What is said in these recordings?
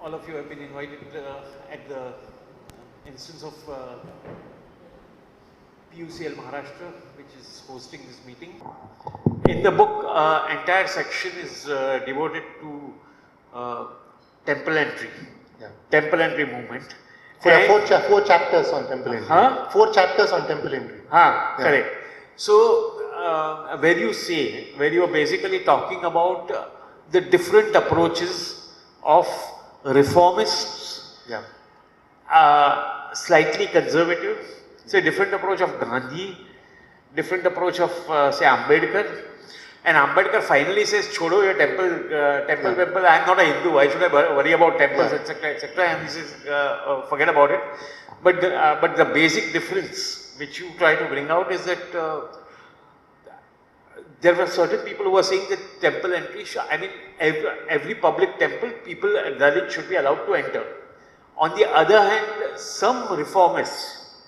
all of you have been invited at the instance of PUCL Maharashtra, which is hosting this meeting. In the book, entire section is devoted to temple entry, temple entry movement. There are four chapters on temple entry. Huh? 4 chapters on temple entry. Correct. So, where you are basically talking about the different approaches of reformists, slightly conservative, say different approach of Gandhi, different approach of say Ambedkar, and Ambedkar finally says, "Chodo your temple. I am not a Hindu. Why should I worry about temples, etc., etc." And he says, "Forget about it." But the basic difference which you try to bring out is that there were certain people who were saying that temple entry, every public temple, people, Dalits should be allowed to enter. On the other hand, some reformists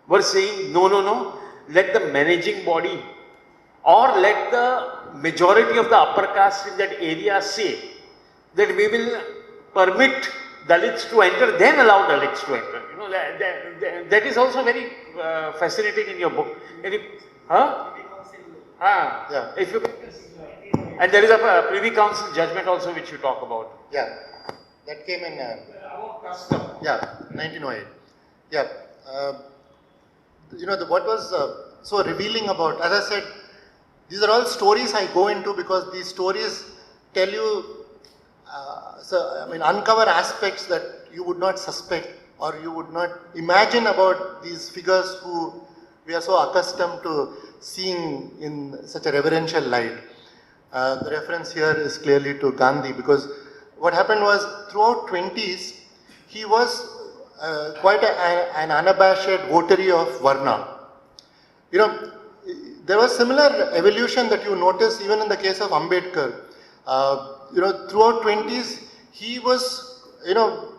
were saying, no, let the managing body or let the majority of the upper caste in that area say that we will permit Dalits to enter, then allow Dalits to enter. You know, that is also very fascinating in your book. If you, and there is a Privy Council judgment also which you talk about. Yeah, that came in custom. 1908. You know, what was so revealing about, as I said, these are all stories I go into because these stories tell you, uncover aspects that you would not suspect or you would not imagine about these figures who we are so accustomed to seeing in such a reverential light. The reference here is clearly to Gandhi, because what happened was throughout 20s, he was quite an unabashed votary of varna. You know, there was similar evolution that you notice even in the case of Ambedkar. Throughout 20s, he was,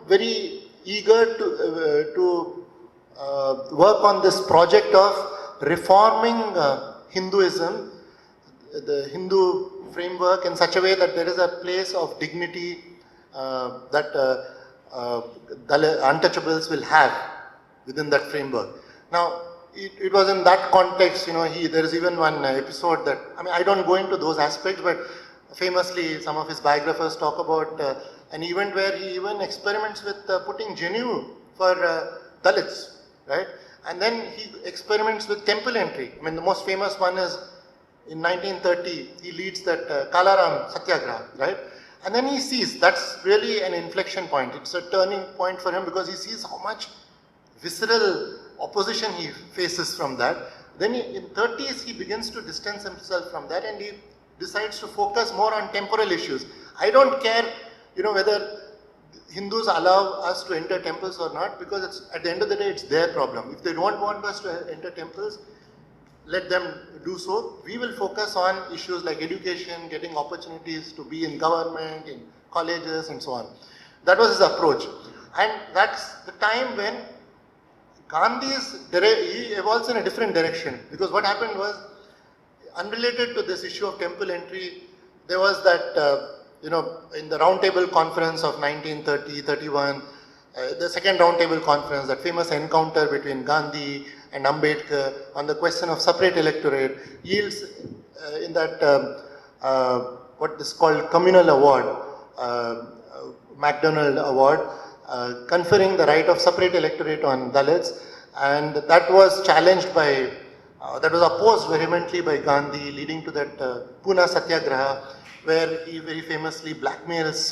very eager to work on this project of reforming Hinduism, the Hindu framework in such a way that there is a place of dignity that untouchables will have within that framework. Now, it was in that context, there is even one episode that, I don't go into those aspects, but famously some of his biographers talk about an event where he even experiments with putting Jenu for Dalits, right? And then he experiments with temple entry. The most famous one is in 1930, he leads that Kalaram Satyagraha, right? And then he sees, that's really an inflection point. It's a turning point for him because he sees how much visceral opposition he faces from that. Then in 30s, he begins to distance himself from that and he decides to focus more on temporal issues. I don't care, whether Hindus allow us to enter temples or not, because it's, at the end of the day, it's their problem. If they don't want us to enter temples, let them do so. We will focus on issues like education, getting opportunities to be in government, in colleges and so on. That was his approach. And that's the time when he evolves in a different direction. Because what happened was, unrelated to this issue of temple entry, there was that, in the Roundtable Conference of 1930-31, the second Roundtable Conference, that famous encounter between Gandhi and Ambedkar on the question of separate electorate, yields in that what is called communal award, MacDonald Award, conferring the right of separate electorate on Dalits, and that was challenged by, that was opposed vehemently by Gandhi, leading to that Pune Satyagraha, where he very famously blackmails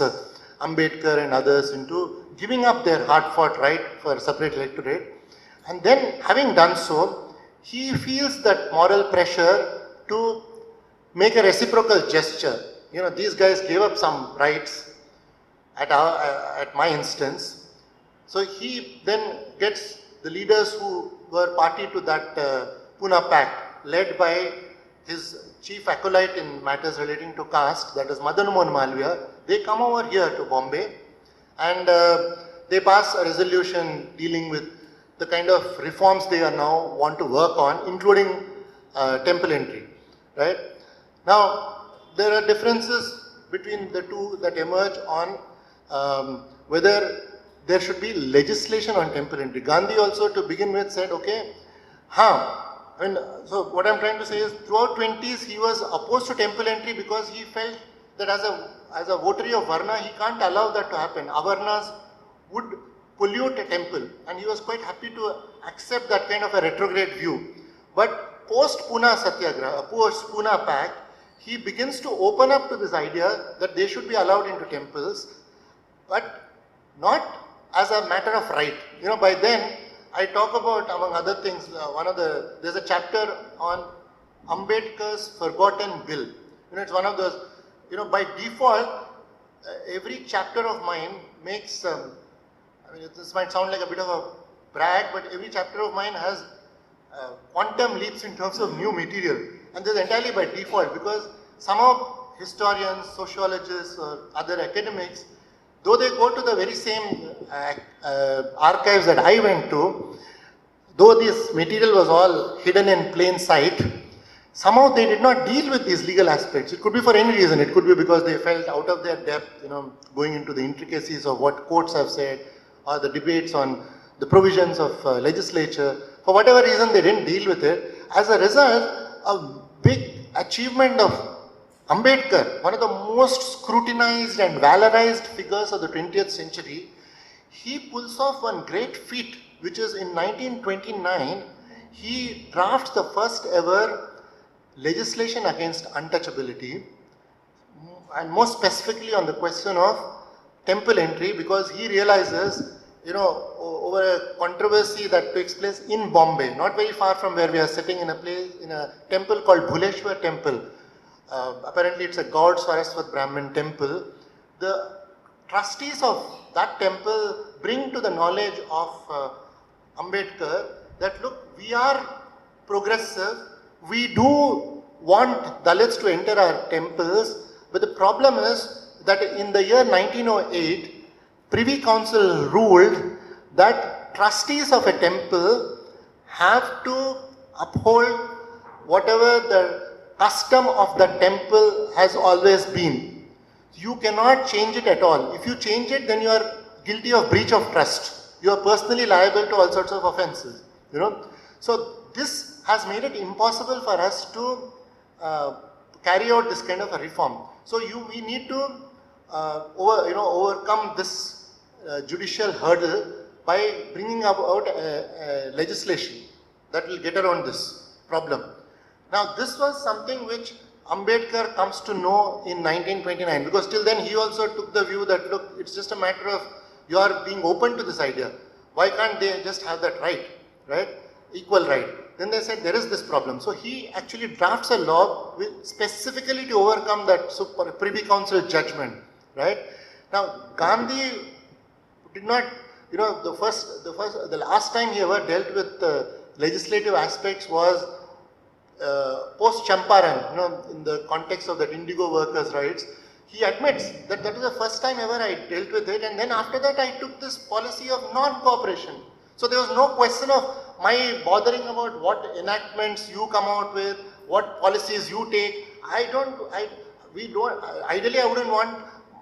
Ambedkar and others into giving up their hard-fought right for separate electorate. And then, having done so, he feels that moral pressure to make a reciprocal gesture. These guys gave up some rights at my instance. So he then gets the leaders who were party to that Pune Pact, led by his chief acolyte in matters relating to caste, that is Madan Mohan Malviya. They come over here to Bombay and they pass a resolution dealing with the kind of reforms they are now want to work on, including temple entry, right? Now, there are differences between the two that emerge on whether there should be legislation on temple entry. Gandhi also, to begin with, said, okay, so what I'm trying to say is, throughout 20s, he was opposed to temple entry because he felt that as a votary of varna, he can't allow that to happen. Avarnas would pollute a temple, and he was quite happy to accept that kind of a retrograde view. But post Pune Satyagraha, post Pune Pact, he begins to open up to this idea that they should be allowed into temples, but not as a matter of right. By then, I talk about, among other things, there's a chapter on Ambedkar's Forgotten Bill. It's one of those, by default, every chapter of mine makes, this might sound like a bit of a brag, but every chapter of mine has quantum leaps in terms of new material. And this is entirely by default, because some of historians, sociologists, or other academics, though they go to the very same archives that I went to, though this material was all hidden in plain sight, somehow they did not deal with these legal aspects. It could be for any reason. It could be because they felt out of their depth, going into the intricacies of what courts have said, or the debates on the provisions of legislature. For whatever reason, they didn't deal with it. As a result, a big achievement of Ambedkar, one of the most scrutinized and valorized figures of the 20th century, he pulls off one great feat, which is in 1929, he drafts the first ever legislation against untouchability, and more specifically on the question of temple entry, because he realizes, over a controversy that takes place in Bombay, not very far from where we are sitting, in a temple called Bhuleshwar Temple. Apparently it's a God Saraswat Brahmin temple. The trustees of that temple bring to the knowledge of Ambedkar that, look, we are progressive, we do want Dalits to enter our temples, but the problem is that in the year 1908, Privy Council ruled that trustees of a temple have to uphold whatever the custom of the temple has always been. You cannot change it at all. If you change it, then you are guilty of breach of trust. You are personally liable to all sorts of offenses. So this has made it impossible for us to carry out this kind of a reform. So we need to overcome this judicial hurdle by bringing about legislation that will get around this problem. Now, this was something which Ambedkar comes to know in 1929, because till then he also took the view that, look, it's just a matter of you are being open to this idea. Why can't they just have that right? Equal right. Then they said there is this problem. So he actually drafts a law specifically to overcome that Privy Council judgment, right? Now, Gandhi did not, the last time he ever dealt with legislative aspects was post Champaran, in the context of that indigo workers' rights. He admits that that is the first time ever I dealt with it, and then after that I took this policy of non-cooperation. So there was no question of my bothering about what enactments you come out with, what policies you take. Ideally I wouldn't want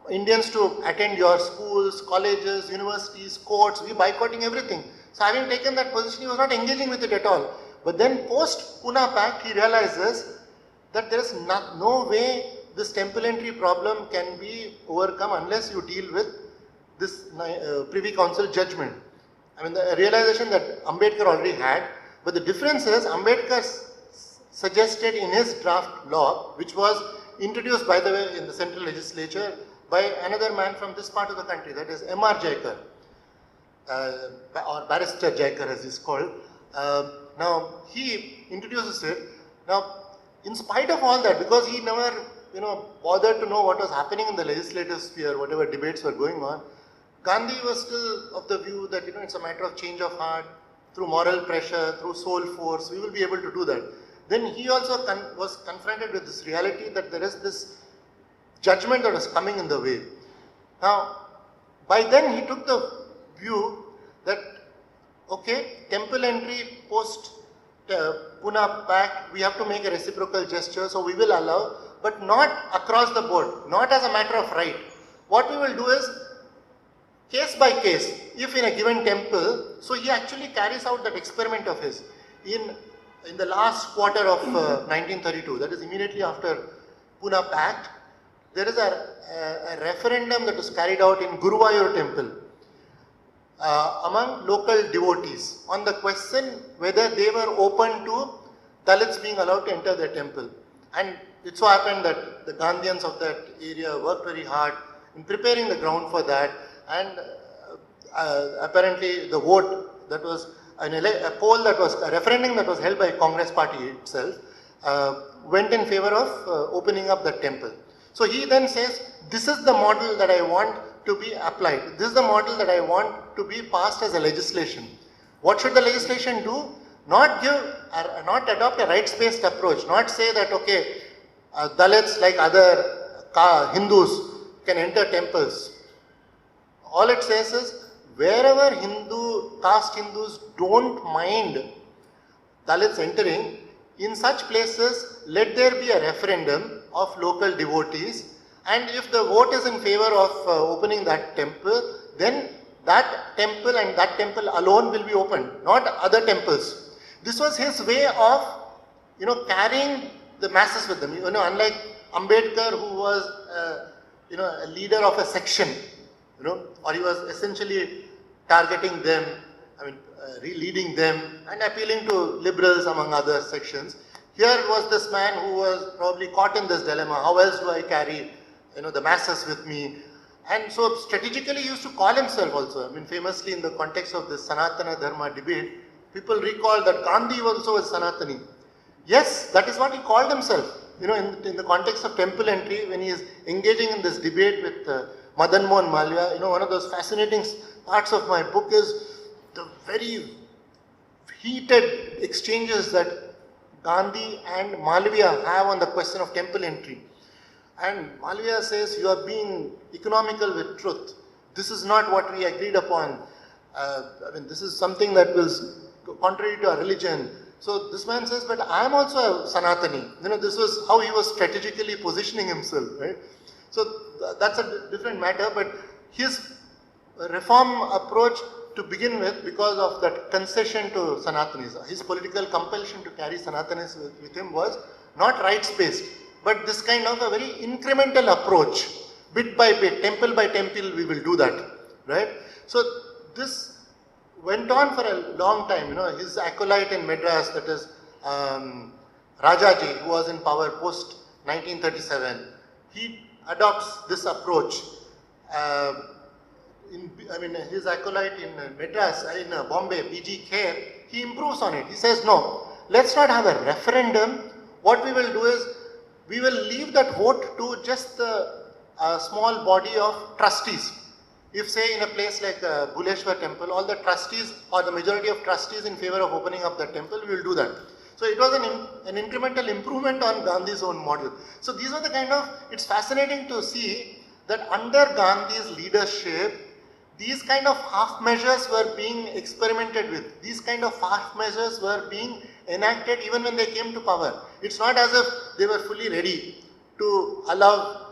Indians to attend your schools, colleges, universities, courts. We boycotting everything. So having taken that position, he was not engaging with it at all. But then post Pune Pact, he realizes that there is no way this temple entry problem can be overcome unless you deal with this Privy Council judgment. The realization that Ambedkar already had, but the difference is Ambedkar suggested in his draft law, which was introduced, by the way, in the central legislature by another man from this part of the country, that is M.R. Jaikar, or Barrister Jaikar as he's called. Now, he introduces it. Now, in spite of all that, because he never bothered to know what was happening in the legislative sphere, whatever debates were going on, Gandhi was still of the view that it's a matter of change of heart, through moral pressure, through soul force, we will be able to do that. Then he also was confronted with this reality that there is this judgment that was coming in the way. Now, by then he took the view that, okay, temple entry post Pune Pact, we have to make a reciprocal gesture, so we will allow, but not across the board, not as a matter of right. What we will do is, case by case, if in a given temple, so he actually carries out that experiment of his. In the last quarter of 1932, that is immediately after Pune Pact, there is a referendum that was carried out in Guruvayur temple among local devotees on the question whether they were open to Dalits being allowed to enter their temple. And it so happened that the Gandhians of that area worked very hard in preparing the ground for that, and apparently the vote that was a poll that was a referendum that was held by Congress party itself went in favor of opening up the temple. So he then says, this is the model that I want to be applied. This is the model that I want to be passed as a legislation. What should the legislation do? Not adopt a rights-based approach, not say that, okay, Dalits like other Hindus can enter temples. All it says is, wherever caste Hindus don't mind Dalits entering, in such places, let there be a referendum of local devotees, and if the vote is in favor of opening that temple, then that temple and that temple alone will be opened, not other temples. This was his way of, carrying the masses with them. Unlike Ambedkar, who was, a leader of a section, or he was essentially targeting them, leading them and appealing to liberals among other sections. Here was this man who was probably caught in this dilemma. How else do I carry, the masses with me? And so strategically he used to call himself also. Famously in the context of this Sanatana Dharma debate, people recall that Gandhi also was Sanatani. Yes, that is what he called himself. In the context of temple entry, when he is engaging in this debate with Madan Mohan Malviya, one of those fascinating parts of my book is the very heated exchanges that Gandhi and Malviya have on the question of temple entry. And Malviya says, you are being economical with truth. This is not what we agreed upon. This is something that was contrary to our religion. So this man says, but I am also a Sanatani. This was how he was strategically positioning himself, right? So that's a different matter, but his reform approach to begin with, because of that concession to Sanatanis, his political compulsion to carry Sanatanis with him was not rights-based, but this kind of a very incremental approach, bit by temple we will do that, right? So this went on for a long time. His acolyte in Madras, that is Rajaji, who was in power post 1937, he adopts this approach. His acolyte in Madras, in Bombay, B.G. Kher, he improves on it. He says, no, let's not have a referendum. What we will do is, we will leave that vote to just a small body of trustees. If say in a place like Bhuleshwar temple, all the trustees or the majority of trustees in favor of opening up that temple, we will do that. So it was an incremental improvement on Gandhi's own model. So these are the kind of, it's fascinating to see that under Gandhi's leadership, these kind of half measures were being experimented with. These kind of half measures were being enacted even when they came to power. It's not as if they were fully ready to allow,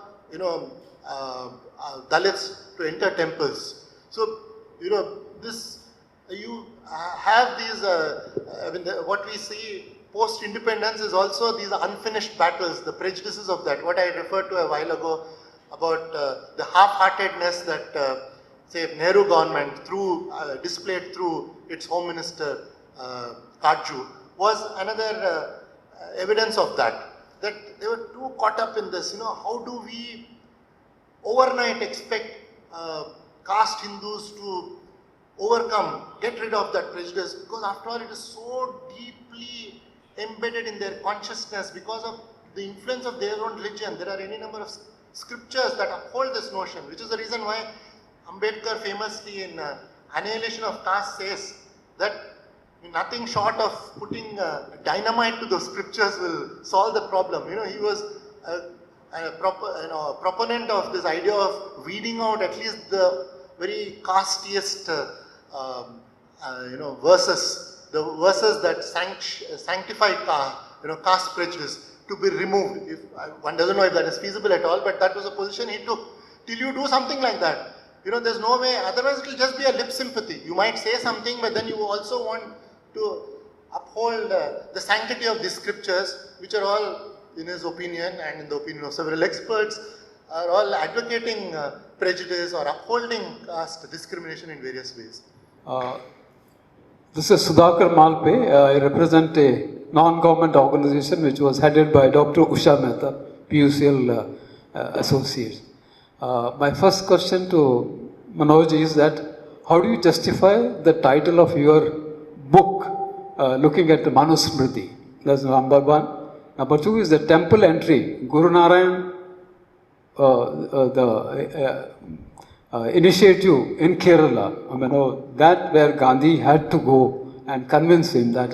Dalits to enter temples. So, you have these, what we see post-independence is also these unfinished battles, the prejudices of that. What I referred to a while ago about the half-heartedness that, say, Nehru government displayed through its Home Minister, Kajju, was another evidence of that. That they were too caught up in this, how do we overnight expect caste Hindus to get rid of that prejudice, because after all it is so deeply embedded in their consciousness because of the influence of their own religion. There are any number of scriptures that uphold this notion, which is the reason why Ambedkar famously in Annihilation of Caste says that nothing short of putting dynamite to those scriptures will solve the problem. He was a proponent of this idea of weeding out at least the very castiest verses, the verses that sanctify caste prejudice to be removed. One doesn't know if that is feasible at all, but that was a position he took. Till you do something like that, You know, there's no way, otherwise it will just be a lip sympathy. You might say something, but then you also want to uphold the sanctity of these scriptures, which are all, in his opinion and in the opinion of several experts, are all advocating prejudice or upholding caste discrimination in various ways. This is Sudhakar Malpe. I represent a non-government organization which was headed by Dr. Usha Mehta, PUCL Associates. My first question to Manoj is that how do you justify the title of your book, looking at the Manusmriti? That's number one. Number two is the temple entry. Guru Narayan, the initiative in Kerala, that where Gandhi had to go and convince him that,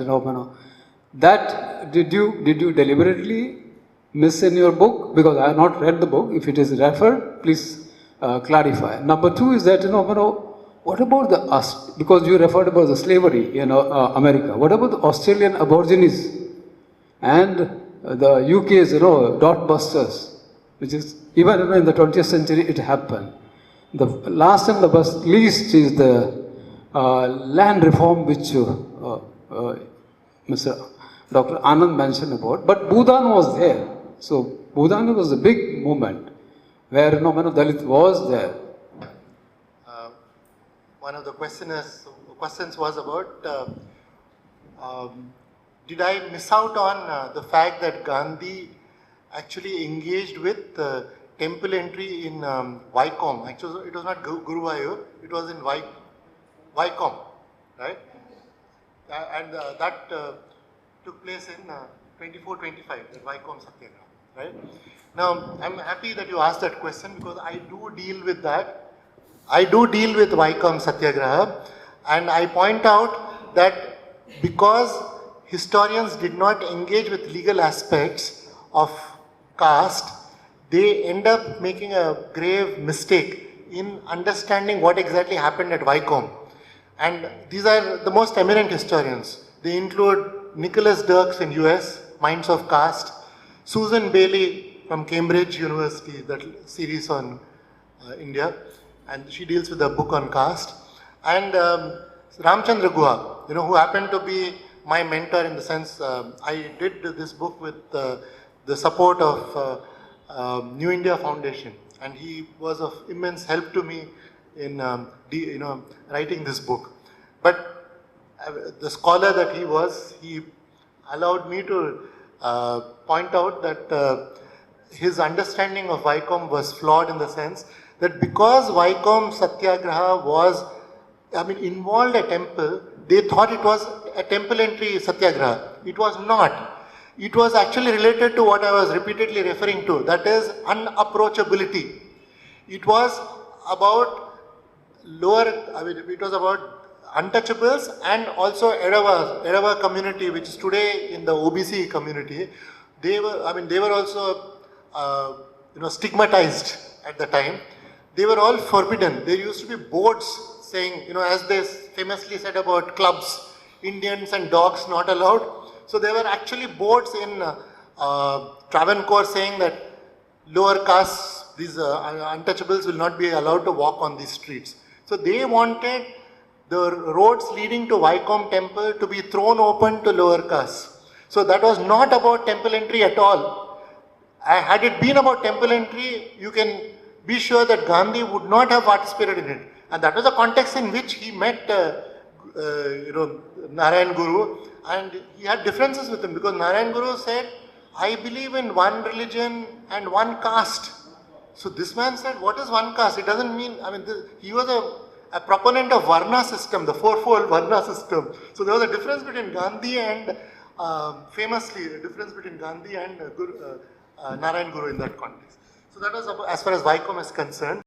that did you deliberately miss in your book? Because I have not read the book. If it is referred, please clarify. Number two is that, what about because you referred about the slavery in America. What about the Australian Aborigines and the UK's, dot busters, which is, even in the 20th century, it happened. The last and the least is the land reform, which Mr. Dr. Anand mentioned about. But Bhudan was there. So Bhudan was a big movement where Dalit was there. One of the questions was about did I miss out on the fact that Gandhi actually engaged with temple entry in Vaikom. Actually, it was not Guruvayur, it was in Vaikom, right? And that took place in 24-25, the Vaikom Satyagraha, right? Now, I'm happy that you asked that question because I do deal with that. I do deal with Vaikom Satyagraha, and I point out that because historians did not engage with legal aspects of caste, they end up making a grave mistake in understanding what exactly happened at Vaikom. And these are the most eminent historians. They include Nicholas Dirks in US, Minds of Caste, Susan Bailey from Cambridge University, that series on India, and she deals with a book on caste, and Ramchandra Guha, who happened to be my mentor in the sense I did this book with the support of New India Foundation, and he was of immense help to me in writing this book. But the scholar that he allowed me to point out that his understanding of Vaikom was flawed in the sense that because Vaikom Satyagraha was, involved a temple, they thought it was a temple entry Satyagraha. It was not. It was actually related to what I was repeatedly referring to, that is unapproachability. It was about it was about untouchables and also Edava community, which is today in the OBC community. They were also stigmatized at the time. They were all forbidden. There used to be boards saying, as they famously said about clubs, Indians and dogs not allowed. So there were actually boards in Travancore saying that lower castes, these untouchables will not be allowed to walk on these streets. So they wanted the roads leading to Vaikom temple to be thrown open to lower castes. So that was not about temple entry at all. Had it been about temple entry, you can be sure that Gandhi would not have participated in it. And that was the context in which he met Narayan Guru, and he had differences with him because Narayan Guru said, I believe in one religion and one caste. So this man said, what is one caste? It doesn't mean, he was a proponent of varna system, the fourfold varna system. So there was a difference between Gandhi and, famously, a difference between Gandhi and Narayan Guru in that context. So that was as far as Vaikom is concerned.